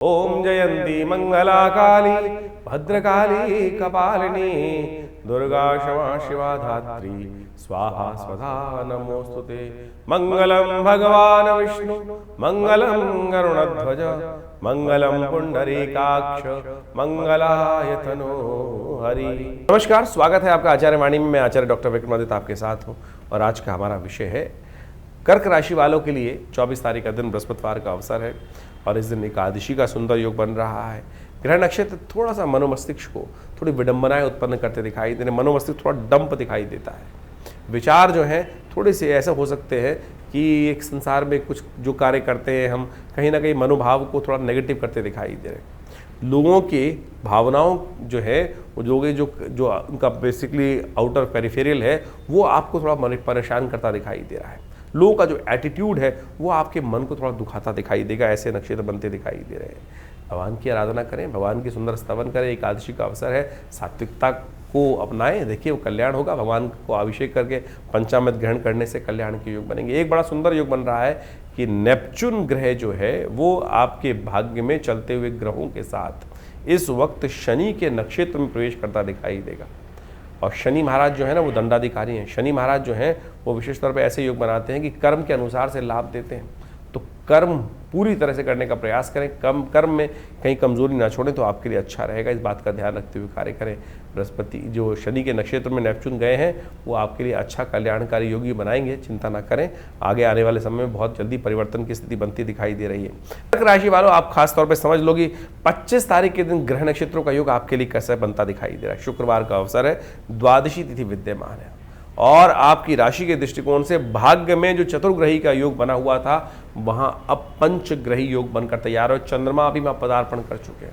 ओम जयंती मंगला काली भद्रकाली कपालिनी दुर्गा क्षमा शिवा धात्री स्वाहा स्वधा नमोस्तुते। मंगलम भगवान विष्णु मंगलम गरुणध्वज मंगलम पुंडरीकाक्ष मंगलाय तनो हरि। नमस्कार, स्वागत है आपका आचार्य वाणी में। मैं आचार्य डॉक्टर विक्रमादित्य आपके साथ हूँ और आज का हमारा विषय है कर्क राशि वालों के लिए 24 तारीख का दिन बृहस्पतिवार का अवसर है और इस दिन एकादशी का सुंदर योग बन रहा है। ग्रह नक्षत्र थोड़ा सा मनोमस्तिष्क को थोड़ी विडंबनाएं उत्पन्न करते दिखाई दे रहे, मनोमस्तिष्क थोड़ा डंप दिखाई देता है। विचार जो हैं थोड़े से ऐसे हो सकते हैं कि एक संसार में कुछ जो कार्य करते हैं हम कहीं ना कहीं मनोभाव को थोड़ा नेगेटिव करते दिखाई दे रहे हैं। लोगों की भावनाओं जो है जो उनका बेसिकली आउटर पेरिफेरियल है वो आपको थोड़ा परेशान करता दिखाई दे रहा है। लोगों का जो एटीट्यूड है वो आपके मन को थोड़ा दुखाता दिखाई देगा। ऐसे नक्षत्र बनते दिखाई दे रहे हैं। भगवान की आराधना करें, भगवान की सुंदर स्तवन करें। एकादशी का अवसर है, सात्विकता को अपनाएं, देखिए वो कल्याण होगा। भगवान को अभिषेक करके पंचामृत ग्रहण करने से कल्याण के योग बनेंगे। एक बड़ा सुंदर योग बन रहा है कि नेपच्यून ग्रह जो है वो आपके भाग्य में चलते हुए ग्रहों के साथ इस वक्त शनि के नक्षत्र में प्रवेश करता दिखाई देगा। और शनि महाराज जो है ना वो दंडाधिकारी हैं। शनि महाराज जो हैं वो विशेष तौर पे ऐसे योग बनाते हैं कि कर्म के अनुसार से लाभ देते हैं। तो कर्म पूरी तरह से करने का प्रयास करें, कर्म में कहीं कमजोरी ना छोड़ें तो आपके लिए अच्छा रहेगा। इस बात का ध्यान रखते हुए कार्य करें। बृहस्पति जो शनि के नक्षत्र में नेपच्यून गए हैं वो आपके लिए अच्छा कल्याणकारी योगी बनाएंगे, चिंता ना करें। आगे आने वाले समय में बहुत जल्दी परिवर्तन की स्थिति बनती दिखाई दे रही है। कर्क राशि वालों, आप खास तौर पर समझ लो कि 25 तारीख के दिन ग्रह नक्षत्रों का योग आपके लिए कैसे बनता दिखाई दे रहा है। शुक्रवार का अवसर है, द्वादशी तिथि विद्यमान है और आपकी राशि के दृष्टिकोण से भाग्य में जो चतुर्ग्रही का योग बना हुआ था वहां अब पंचग्रही योग बनकर तैयार हो। चंद्रमा अभी में पदार्पण कर चुके हैं।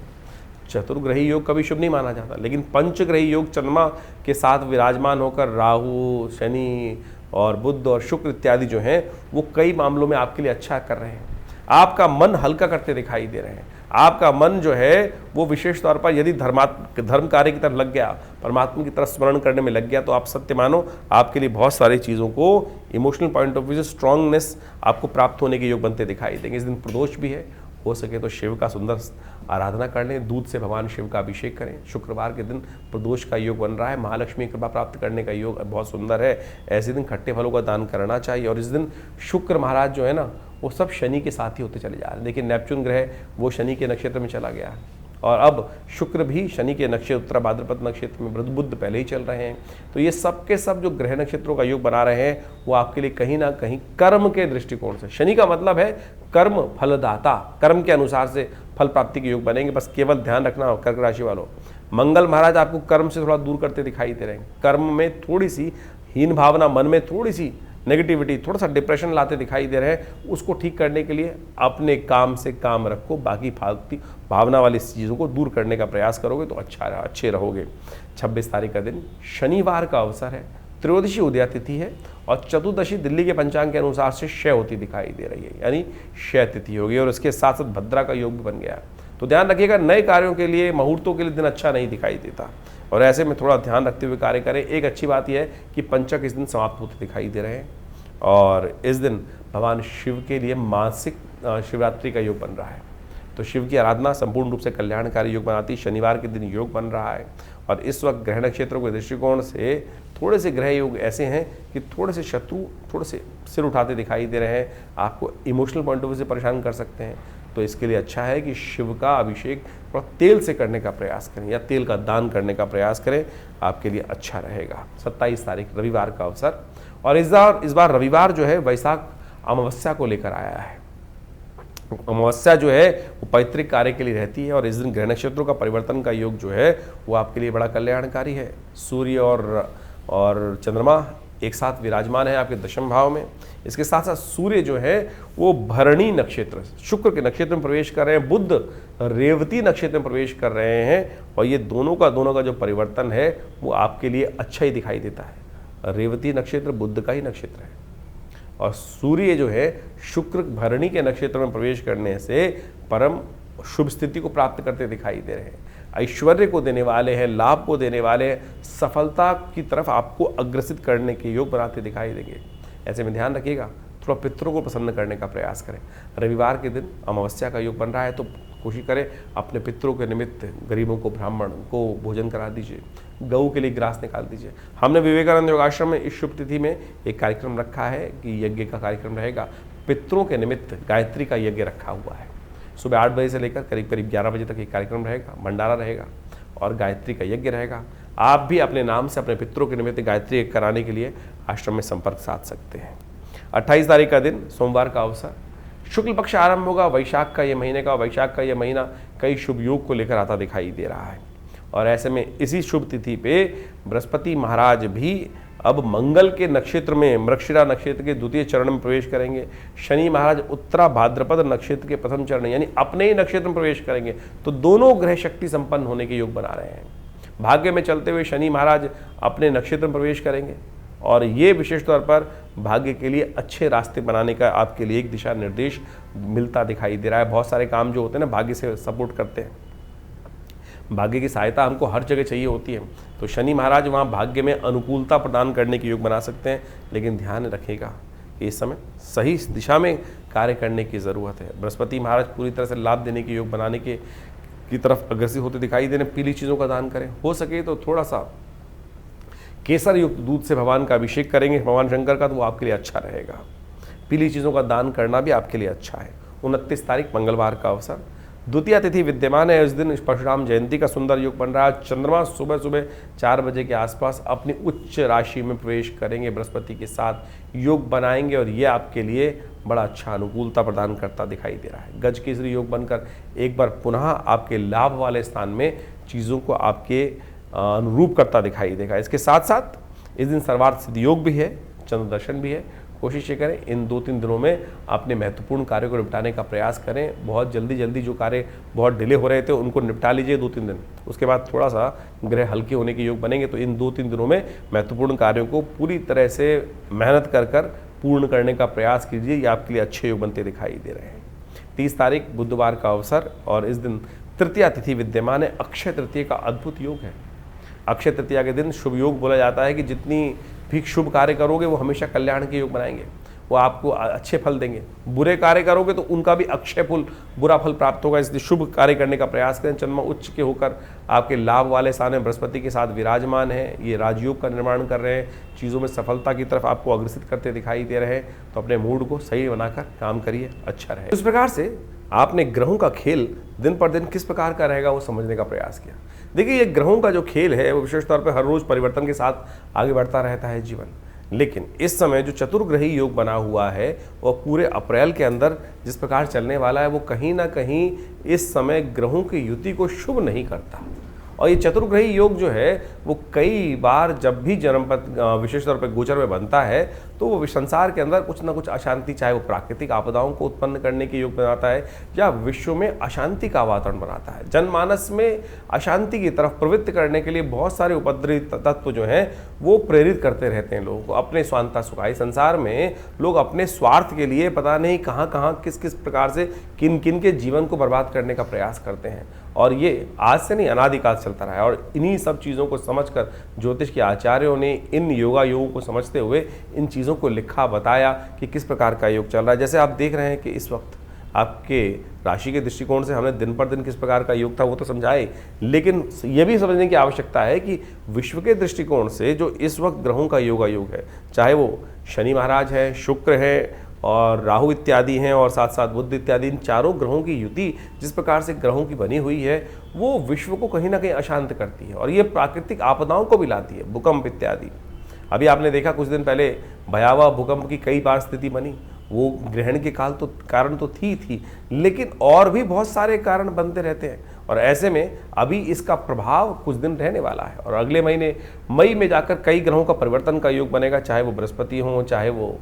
चतुर्ग्रही योग कभी शुभ नहीं माना जाता, लेकिन पंचग्रही योग चंद्रमा के साथ विराजमान होकर राहु, शनि और बुध और शुक्र इत्यादि जो हैं वो कई मामलों में आपके लिए अच्छा कर रहे हैं। आपका मन हल्का करते दिखाई दे रहे हैं। आपका मन जो है वो विशेष तौर पर यदि धर्म कार्य की तरफ लग गया, परमात्मा की तरफ स्मरण करने में लग गया तो आप सत्य मानो आपके लिए बहुत सारी चीज़ों को इमोशनल पॉइंट ऑफ व्यू से स्ट्रांगनेस आपको प्राप्त होने के योग बनते दिखाई देंगे। इस दिन प्रदोष भी है, हो सके तो शिव का सुंदर आराधना कर लें, दूध से भगवान शिव का अभिषेक करें। शुक्रवार के दिन प्रदोष का योग बन रहा है, महालक्ष्मी कृपा प्राप्त करने का योग बहुत सुंदर है। ऐसे दिन खट्टे फलों का दान करना चाहिए। और इस दिन शुक्र महाराज जो है ना वो सब शनि के साथ ही होते चले जा रहे हैं। देखिए नेपच्यून ग्रह वो शनि के नक्षत्र में चला गया है और अब शुक्र भी शनि के नक्षत्र उत्तरा भाद्रपद नक्षत्र में, बुध पहले ही चल रहे हैं। तो ये सब के सब जो ग्रह नक्षत्रों का योग बना रहे हैं वो आपके लिए कहीं ना कहीं कर्म के दृष्टिकोण से, शनि का मतलब है कर्म फलदाता, कर्म के अनुसार से फल प्राप्ति के योग बनेंगे। बस केवल ध्यान रखना कर्क राशि वालों, मंगल महाराज आपको कर्म से थोड़ा दूर करते दिखाई दे रहे हैं। कर्म में थोड़ी सी हीन भावना, मन में थोड़ी सी नेगेटिविटी, थोड़ा सा डिप्रेशन लाते दिखाई दे रहे हैं। उसको ठीक करने के लिए अपने काम से काम रखो, बाकी फालतू भावना वाली चीज़ों को दूर करने का प्रयास करोगे तो अच्छे रहोगे। 26 तारीख का दिन शनिवार का अवसर है, त्रयोदशी उदया तिथि है और चतुर्दशी दिल्ली के पंचांग के अनुसार से क्षय होती दिखाई दे रही है, यानी क्षय तिथि होगी और इसके साथ साथ भद्रा का योग भी बन गया है। तो ध्यान रखिएगा, नए कार्यों के लिए, मुहूर्तों के लिए दिन अच्छा नहीं दिखाई देता और ऐसे में थोड़ा ध्यान रखते हुए कार्य करें। एक अच्छी बात यह है कि पंचक इस दिन समाप्त होते दिखाई दे रहे हैं और इस दिन भगवान शिव के लिए मासिक शिवरात्रि का योग बन रहा है। तो शिव की आराधना संपूर्ण रूप से कल्याणकारी योग बनाती है। शनिवार के दिन योग बन रहा है और इस वक्त ग्रह नक्षत्रों के दृष्टिकोण से थोड़े से ग्रह योग ऐसे हैं कि थोड़े से शत्रु थोड़े से सिर उठाते दिखाई दे रहे हैं, आपको इमोशनल पॉइंट ऑफ व्यू से परेशान कर सकते हैं। तो इसके लिए अच्छा है कि शिव का अभिषेक थोड़ा तेल से करने का प्रयास करें या तेल का दान करने का प्रयास करें, आपके लिए अच्छा रहेगा। 27 तारीख रविवार का अवसर और इस बार रविवार जो है वैशाख अमावस्या को लेकर आया है। अमावस्या जो है वो पैतृक कार्य के लिए रहती है और इस दिन ग्रह नक्षत्रों का परिवर्तन का योग जो है वो आपके लिए बड़ा कल्याणकारी है। सूर्य और चंद्रमा एक साथ विराजमान है आपके दशम भाव में। इसके साथ साथ सूर्य जो है वो भरणी नक्षत्र, शुक्र के नक्षत्र में प्रवेश कर रहे हैं, बुध रेवती नक्षत्र में प्रवेश कर रहे हैं और ये दोनों का जो परिवर्तन है वो आपके लिए अच्छा ही दिखाई देता है। रेवती नक्षत्र बुध का ही नक्षत्र है और सूर्य जो है शुक्र भरणी के नक्षत्र में प्रवेश करने से परम शुभ स्थिति को प्राप्त करते दिखाई दे रहे हैं। ऐश्वर्य को देने वाले हैं, लाभ को देने वाले हैं, सफलता की तरफ आपको अग्रसित करने के योग बनाते दिखाई देंगे। ऐसे में ध्यान रखिएगा, थोड़ा पितरों को प्रसन्न करने का प्रयास करें। रविवार के दिन अमावस्या का योग बन रहा है तो कोशिश करें अपने पितरों के निमित्त गरीबों को, ब्राह्मण को भोजन करा दीजिए, गऊ के लिए ग्रास निकाल दीजिए। हमने विवेकानंद योगाश्रम में इस शुभ तिथि में एक कार्यक्रम रखा है कि यज्ञ का कार्यक्रम रहेगा। पितरों के निमित्त गायत्री का यज्ञ रखा हुआ है। सुबह 8 बजे से लेकर करीब करीब 11 बजे तक एक कार्यक्रम रहेगा, भंडारा रहेगा और गायत्री का यज्ञ रहेगा। आप भी अपने नाम से अपने पितरों के निमित्त गायत्री यज्ञ कराने के लिए आश्रम में संपर्क साध सकते हैं। 28 तारीख का दिन सोमवार का अवसर, शुक्ल पक्ष आरंभ होगा। वैशाख का ये महीना कई शुभ योग को लेकर आता दिखाई दे रहा है और ऐसे में इसी शुभ तिथि पे बृहस्पति महाराज भी अब मंगल के नक्षत्र में, मृगशिरा नक्षत्र के द्वितीय चरण में प्रवेश करेंगे। शनि महाराज उत्तरा भाद्रपद नक्षत्र के प्रथम चरण यानी अपने ही नक्षत्र में प्रवेश करेंगे। तो दोनों ग्रह शक्ति संपन्न होने के योग बना रहे हैं। भाग्य में चलते हुए शनि महाराज अपने नक्षत्र में प्रवेश करेंगे और ये विशेष तौर पर भाग्य के लिए अच्छे रास्ते बनाने का आपके लिए एक दिशा निर्देश मिलता दिखाई दे रहा है। बहुत सारे काम जो होते हैं ना, भाग्य से सपोर्ट करते हैं, भाग्य की सहायता हमको हर जगह चाहिए होती है। तो शनि महाराज वहाँ भाग्य में अनुकूलता प्रदान करने के योग बना सकते हैं, लेकिन ध्यान रखिएगा कि इस समय सही दिशा में कार्य करने की ज़रूरत है। बृहस्पति महाराज पूरी तरह से लाभ देने के योग बनाने की तरफ अग्रसर होते दिखाई दे रहे हैं। पीली चीज़ों का दान करें, हो सके तो थोड़ा सा केसर युक्त दूध से भगवान का अभिषेक करेंगे भगवान शंकर का, तो वो आपके लिए अच्छा रहेगा। पीली चीज़ों का दान करना भी आपके लिए अच्छा है। 29 तारीख मंगलवार का अवसर, द्वितीय तिथि विद्यमान है। इस दिन परशुराम जयंती का सुंदर योग बन रहा है। चंद्रमा सुबह 4 बजे के आसपास अपनी उच्च राशि में प्रवेश करेंगे, बृहस्पति के साथ योग बनाएंगे और ये आपके लिए बड़ा अच्छा अनुकूलता प्रदान करता दिखाई दे रहा है। गज केसरी योग बनकर एक बार पुनः आपके लाभ वाले स्थान में चीज़ों को आपके अनुरूप करता दिखाई देगा। इसके साथ साथ इस दिन सर्वार्थ सिद्धि योग भी है, चंद्र दर्शन भी है। कोशिश ये करें इन 2-3 दिनों में अपने महत्वपूर्ण कार्यों को निपटाने का प्रयास करें। बहुत जल्दी जो कार्य बहुत डिले हो रहे थे उनको निपटा लीजिए 2-3 दिन, उसके बाद थोड़ा सा ग्रह हल्के होने के योग बनेंगे। तो इन 2-3 दिनों में महत्वपूर्ण कार्यों को पूरी तरह से मेहनत कर पूर्ण करने का प्रयास कीजिए। ये आपके लिए अच्छे योग बनते दिखाई दे रहे हैं। 30 तारीख बुधवार का अवसर और इस दिन तृतीया तिथि विद्यमान है। अक्षय तृतीया का अद्भुत योग है। अक्षय तृतीया के दिन शुभ योग बोला जाता है कि जितनी भी शुभ कार्य करोगे वो हमेशा कल्याण के योग बनाएंगे, वो आपको अच्छे फल देंगे। बुरे कार्य करोगे तो उनका भी अक्षय फल, बुरा फल प्राप्त होगा। इसलिए शुभ कार्य करने का प्रयास करें। चंद्रमा उच्च के होकर आपके लाभ वाले स्थान में बृहस्पति के साथ विराजमान है। ये राजयोग का निर्माण कर रहे हैं, चीज़ों में सफलता की तरफ आपको अग्रसित करते दिखाई दे रहे हैं। तो अपने मूड को सही बनाकर काम करिए, अच्छा रहे। इस प्रकार से आपने ग्रहों का खेल दिन पर दिन किस प्रकार का रहेगा वो समझने का प्रयास किया। देखिए, ये ग्रहों का जो खेल है वो विशेष तौर पर हर रोज परिवर्तन के साथ आगे बढ़ता रहता है जीवन। लेकिन इस समय जो चतुर्ग्रही योग बना हुआ है वो पूरे अप्रैल के अंदर जिस प्रकार चलने वाला है वो कहीं ना कहीं इस समय ग्रहों की युति को शुभ नहीं करता। और ये चतुर्ग्रही योग जो है वो कई बार जब भी जन्मपद विशेष तौर पर गोचर में बनता है तो वो संसार के अंदर कुछ ना कुछ अशांति, चाहे वो प्राकृतिक आपदाओं को उत्पन्न करने के योग बनाता है या विश्व में अशांति का वातावरण बनाता है। जनमानस में अशांति की तरफ प्रवृत्त करने के लिए बहुत सारे उपद्रवी तत्व जो हैं वो प्रेरित करते रहते हैं लोगों को अपने स्वांता सुखाई। संसार में लोग अपने स्वार्थ के लिए पता नहीं कहाँ किस किस प्रकार से किन किन के जीवन को बर्बाद करने का प्रयास करते हैं और ये आज से नहीं अनादिकाल चलता रहा है। और इन्हीं सब चीज़ों को समझकर ज्योतिष के आचार्यों ने इन योगों को समझते हुए इन चीज़ों को लिखा, बताया कि किस प्रकार का योग चल रहा है। जैसे आप देख रहे हैं कि इस वक्त आपके राशि के दृष्टिकोण से हमने दिन पर दिन किस प्रकार का योग था वो तो समझाए, लेकिन ये भी समझने की आवश्यकता है कि विश्व के दृष्टिकोण से जो इस वक्त ग्रहों का योग है, चाहे वो शनि महाराज है, शुक्र है और राहु इत्यादि हैं और साथ साथ बुध इत्यादि, इन चारों ग्रहों की युति जिस प्रकार से ग्रहों की बनी हुई है वो विश्व को कहीं ना कहीं अशांत करती है और ये प्राकृतिक आपदाओं को भी लाती है, भूकंप इत्यादि। अभी आपने देखा कुछ दिन पहले भयावह भूकंप की कई बार स्थिति बनी, वो ग्रहण के कारण तो थी, लेकिन और भी बहुत सारे कारण बनते रहते हैं और ऐसे में अभी इसका प्रभाव कुछ दिन रहने वाला है और अगले महीने मई में जाकर कई ग्रहों का परिवर्तन का योग बनेगा, चाहे वो बृहस्पति हो, चाहे वो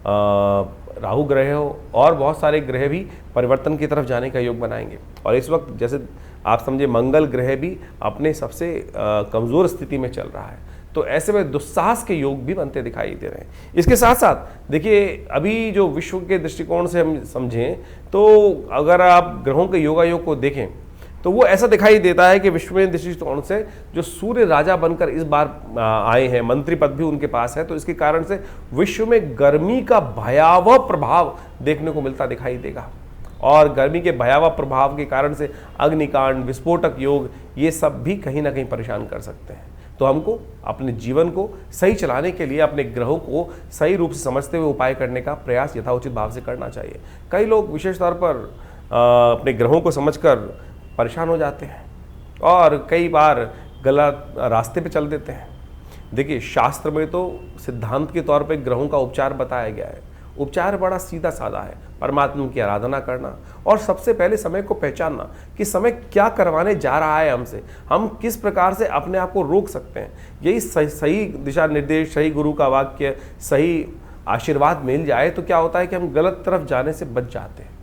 राहु ग्रह हो और बहुत सारे ग्रह भी परिवर्तन की तरफ जाने का योग बनाएंगे। और इस वक्त जैसे आप समझे मंगल ग्रह भी अपने सबसे कमज़ोर स्थिति में चल रहा है, तो ऐसे में दुस्साहस के योग भी बनते दिखाई दे रहे हैं। इसके साथ साथ देखिए, अभी जो विश्व के दृष्टिकोण से हम समझें तो अगर आप ग्रहों के योग को देखें तो वो ऐसा दिखाई देता है कि विश्व में दृष्टिकोण से जो सूर्य राजा बनकर इस बार आए हैं, मंत्री पद भी उनके पास है, तो इसके कारण से विश्व में गर्मी का भयावह प्रभाव देखने को मिलता दिखाई देगा। और गर्मी के भयावह प्रभाव के कारण से अग्निकांड, विस्फोटक योग, ये सब भी कहीं ना कहीं परेशान कर सकते हैं। तो हमको अपने जीवन को सही चलाने के लिए अपने ग्रहों को सही रूप से समझते हुए उपाय करने का प्रयास यथाउचित भाव से करना चाहिए। कई लोग विशेष तौर पर अपने ग्रहों को समझकर परेशान हो जाते हैं और कई बार गलत रास्ते पे चल देते हैं। देखिए, शास्त्र में तो सिद्धांत के तौर पे ग्रहों का उपचार बताया गया है। उपचार बड़ा सीधा साधा है, परमात्मा की आराधना करना और सबसे पहले समय को पहचानना कि समय क्या करवाने जा रहा है हमसे, हम किस प्रकार से अपने आप को रोक सकते हैं। यही सही दिशा निर्देश, सही गुरु का वाक्य, सही आशीर्वाद मिल जाए तो क्या होता है कि हम गलत तरफ जाने से बच जाते हैं।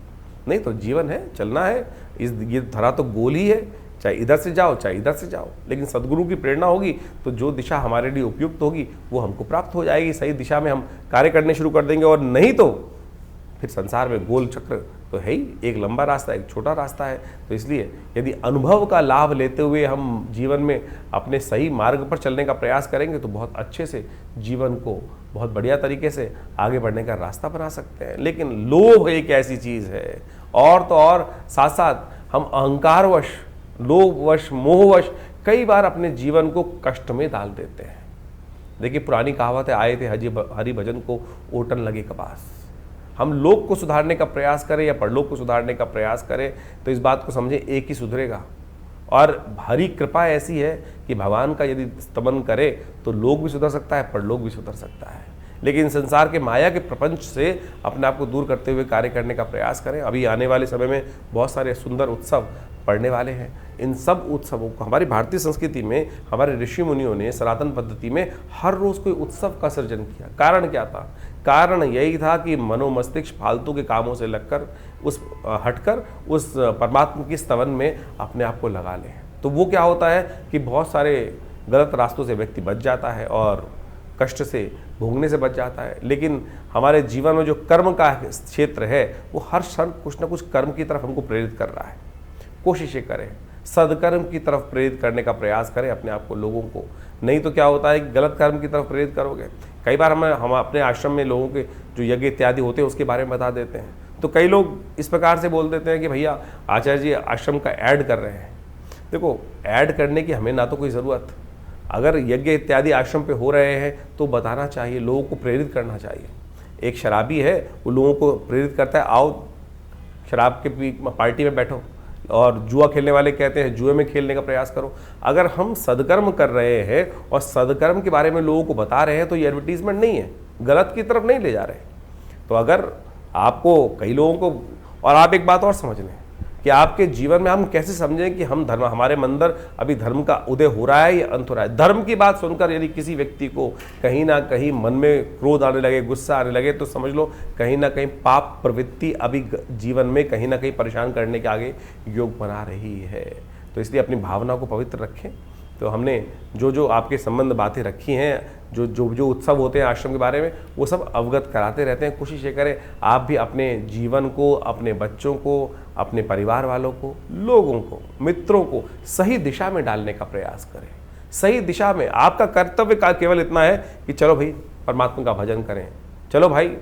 नहीं तो जीवन है, चलना है, ये धरा तो गोल ही है, चाहे इधर से जाओ चाहे इधर से जाओ, लेकिन सदगुरु की प्रेरणा होगी तो जो दिशा हमारे लिए उपयुक्त होगी वो हमको प्राप्त हो जाएगी। सही दिशा में हम कार्य करने शुरू कर देंगे, और नहीं तो फिर संसार में गोल चक्र तो है ही, एक लंबा रास्ता एक छोटा रास्ता है। तो इसलिए यदि अनुभव का लाभ लेते हुए हम जीवन में अपने सही मार्ग पर चलने का प्रयास करेंगे तो बहुत अच्छे से जीवन को बहुत बढ़िया तरीके से आगे बढ़ने का रास्ता बना सकते हैं। लेकिन लोभ एक ऐसी चीज़ है, और तो और साथ साथ हम अहंकारवश, लोभवश, मोहवश कई बार अपने जीवन को कष्ट में डाल देते हैं। देखिए, पुरानी कहावत है, आए थे हरि भजन को ओटन लगे कपास। हम लोक को सुधारने का प्रयास करें या परलोक को सुधारने का प्रयास करें तो इस बात को समझें, एक ही सुधरेगा। और हरि कृपा ऐसी है कि भगवान का यदि स्तमन करे तो लोक भी सुधर सकता है, परलोक भी सुधर सकता है। लेकिन संसार के माया के प्रपंच से अपने आप को दूर करते हुए कार्य करने का प्रयास करें। अभी आने वाले समय में बहुत सारे सुंदर उत्सव पड़ने वाले हैं। इन सब उत्सवों को हमारी भारतीय संस्कृति में हमारे ऋषि मुनियों ने सनातन पद्धति में हर रोज़ कोई उत्सव का सृजन किया। कारण क्या था? कारण यही था कि मनोमस्तिष्क फालतू के कामों से लगकर हटकर उस परमात्मा की स्तवन में अपने आप को लगा लें। तो वो क्या होता है कि बहुत सारे गलत रास्तों से व्यक्ति बच जाता है और कष्ट से भोगने से बच जाता है। लेकिन हमारे जीवन में जो कर्म का क्षेत्र है वो हर क्षण कुछ ना कुछ कर्म की तरफ हमको प्रेरित कर रहा है। कोशिशें करें, सदकर्म की तरफ प्रेरित करने का प्रयास करें अपने आप को, लोगों को। नहीं तो क्या होता है कि गलत कर्म की तरफ प्रेरित करोगे। कई बार हम अपने आश्रम में लोगों के जो यज्ञ इत्यादि होते हैं उसके बारे में बता देते हैं, तो कई लोग इस प्रकार से बोल देते हैं कि भैया आचार्य जी आश्रम का ऐड कर रहे हैं। देखो, ऐड करने की हमें ना तो कोई ज़रूरत, अगर यज्ञ इत्यादि आश्रम पे हो रहे हैं तो बताना चाहिए, लोगों को प्रेरित करना चाहिए। एक शराबी है, वो लोगों को प्रेरित करता है, आओ शराब के पार्टी में बैठो, और जुआ खेलने वाले कहते हैं जुए में खेलने का प्रयास करो। अगर हम सदकर्म कर रहे हैं और सदकर्म के बारे में लोगों को बता रहे हैं तो ये एडवर्टीजमेंट नहीं है, गलत की तरफ नहीं ले जा रहे। तो अगर आपको कई लोगों को, और आप एक बात और समझ लें कि आपके जीवन में हम कैसे समझें कि हम धर्म, हमारे अंदर अभी धर्म का उदय हो रहा है या अंत हो रहा है। धर्म की बात सुनकर यदि किसी व्यक्ति को कहीं ना कहीं मन में क्रोध आने लगे, गुस्सा आने लगे, तो समझ लो कहीं ना कहीं पाप प्रवृत्ति अभी जीवन में कहीं ना कहीं परेशान करने के आगे योग बना रही है। तो इसलिए अपनी भावना को पवित्र रखें। तो हमने जो जो आपके संबंध बातें रखी हैं, जो उत्सव होते हैं आश्रम के बारे में, वो सब अवगत कराते रहते हैं। कोशिश ये करें आप भी अपने जीवन को, अपने बच्चों को, अपने परिवार वालों को, लोगों को, मित्रों को सही दिशा में डालने का प्रयास करें। सही दिशा में आपका कर्तव्य का केवल इतना है कि चलो भाई परमात्मा का भजन करें, चलो भाई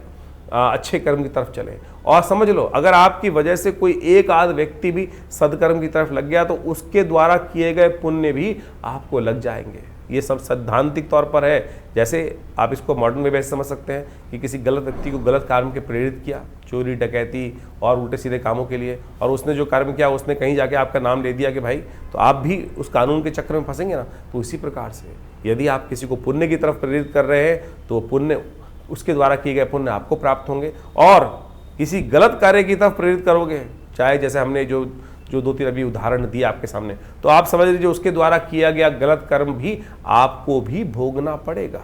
अच्छे कर्म की तरफ चलें। और समझ लो, अगर आपकी वजह से कोई एक आध व्यक्ति भी सदकर्म की तरफ लग गया तो उसके द्वारा किए गए पुण्य भी आपको लग जाएंगे। ये सब सैद्धांतिक तौर पर है। जैसे आप इसको मॉडर्न में वैसे समझ सकते हैं कि किसी गलत व्यक्ति को गलत कर्म के प्रेरित किया, चोरी डकैती और उल्टे सीधे कामों के लिए, और उसने जो कर्म किया उसने कहीं जाके आपका नाम ले दिया कि भाई, तो आप भी उस कानून के चक्र में फंसेंगे ना। तो इसी प्रकार से यदि आप किसी को पुण्य की तरफ प्रेरित कर रहे हैं तो पुण्य, उसके द्वारा किए गए पुण्य आपको प्राप्त होंगे। और किसी गलत कार्य की तरफ प्रेरित करोगे, चाहे जैसे हमने जो दो तीन अभी उदाहरण दिए आपके सामने, तो आप समझ लीजिए उसके द्वारा किया गया गलत कर्म भी आपको भी भोगना पड़ेगा।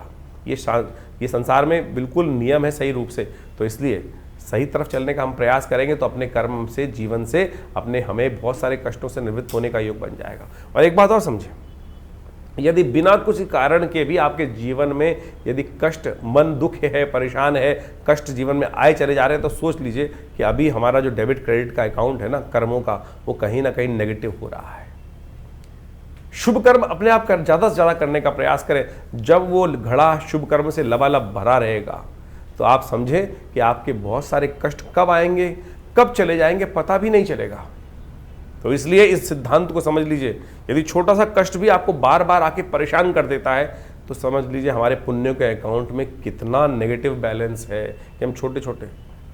ये संसार में बिल्कुल नियम है सही रूप से। तो इसलिए सही तरफ चलने का हम प्रयास करेंगे तो अपने कर्म से, जीवन से हमें बहुत सारे कष्टों से निवृत्त होने का योग बन जाएगा। और एक बात और समझें, यदि बिना कुछ कारण के भी आपके जीवन में यदि कष्ट, मन दुख है, परेशान है, कष्ट जीवन में आए चले जा रहे हैं, तो सोच लीजिए कि अभी हमारा जो डेबिट क्रेडिट का अकाउंट है ना, कर्मों का, वो कहीं ना कहीं नेगेटिव हो रहा है। शुभ कर्म अपने आप कर ज़्यादा से ज़्यादा करने का प्रयास करें। जब वो घड़ा शुभ कर्म से लबालब भरा रहेगा तो आप समझें कि आपके बहुत सारे कष्ट कब आएंगे, कब चले जाएंगे, पता भी नहीं चलेगा। तो इसलिए इस सिद्धांत को समझ लीजिए, यदि छोटा सा कष्ट भी आपको बार बार आके परेशान कर देता है तो समझ लीजिए हमारे पुण्यों के अकाउंट में कितना नेगेटिव बैलेंस है कि हम छोटे छोटे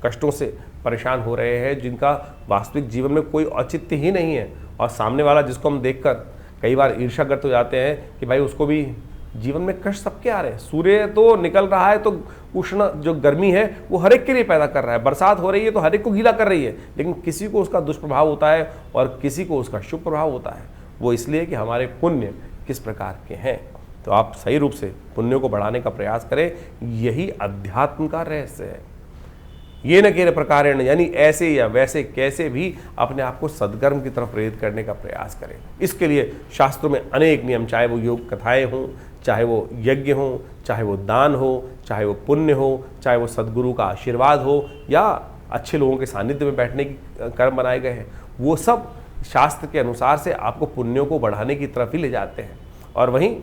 कष्टों से परेशान हो रहे हैं, जिनका वास्तविक जीवन में कोई औचित्य ही नहीं है। और सामने वाला जिसको हम देखकर कई बार ईर्ष्याग्रस्त हो जाते हैं कि भाई उसको भी जीवन में कष्ट सबके आ रहे हैं। सूर्य तो निकल रहा है तो उष्ण जो गर्मी है वो हर एक के लिए पैदा कर रहा है, बरसात हो रही है तो हर एक को गीला कर रही है, लेकिन किसी को उसका दुष्प्रभाव होता है और किसी को उसका शुभ प्रभाव होता है। वो इसलिए कि हमारे पुण्य किस प्रकार के हैं। तो आप सही रूप से पुण्यों को बढ़ाने का प्रयास करें, यही अध्यात्म का रहस्य है। ये न केवल प्रकारेण, यानी ऐसे या वैसे कैसे भी अपने आप को सद्कर्म की तरफ प्रेरित करने का प्रयास करें। इसके लिए शास्त्रों में अनेक नियम, चाहे वो योग कथाएं हों, चाहे वो यज्ञ हो, चाहे वो दान हो, चाहे वो पुण्य हो, चाहे वो सद्गुरु का आशीर्वाद हो, या अच्छे लोगों के सानिध्य में बैठने की कर्म बनाए गए हैं, वो सब शास्त्र के अनुसार से आपको पुण्यों को बढ़ाने की तरफ ही ले जाते हैं। और वहीं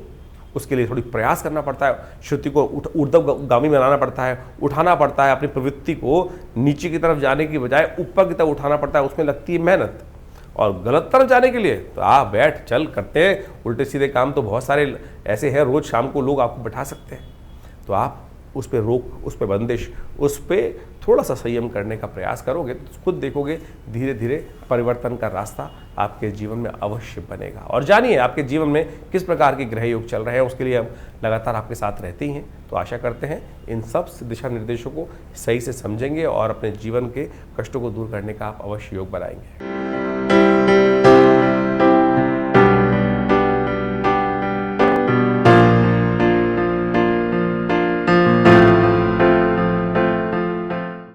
उसके लिए थोड़ी प्रयास करना पड़ता है, श्रुति को ऊर्ध्वगामी बनाना पड़ता है, उठाना पड़ता है, अपनी प्रवृत्ति को नीचे की तरफ जाने की बजाय ऊपर की तरफ उठाना पड़ता है। उसमें लगती है मेहनत। और गलत तरफ जाने के लिए तो आप बैठ चल करते हैं, उल्टे सीधे काम तो बहुत सारे ऐसे हैं, रोज शाम को लोग आपको बैठा सकते हैं। तो आप उस पर रोक, उस पर बंदिश, उस पर थोड़ा सा संयम करने का प्रयास करोगे तो खुद देखोगे धीरे धीरे परिवर्तन का रास्ता आपके जीवन में अवश्य बनेगा। और जानिए आपके जीवन में किस प्रकार के ग्रह योग चल रहे हैं, उसके लिए हम लगातार आपके साथ रहते ही हैं। तो आशा करते हैं इन सब दिशा निर्देशों को सही से समझेंगे और अपने जीवन के कष्टों को दूर करने का आप अवश्य योग बनाएंगे।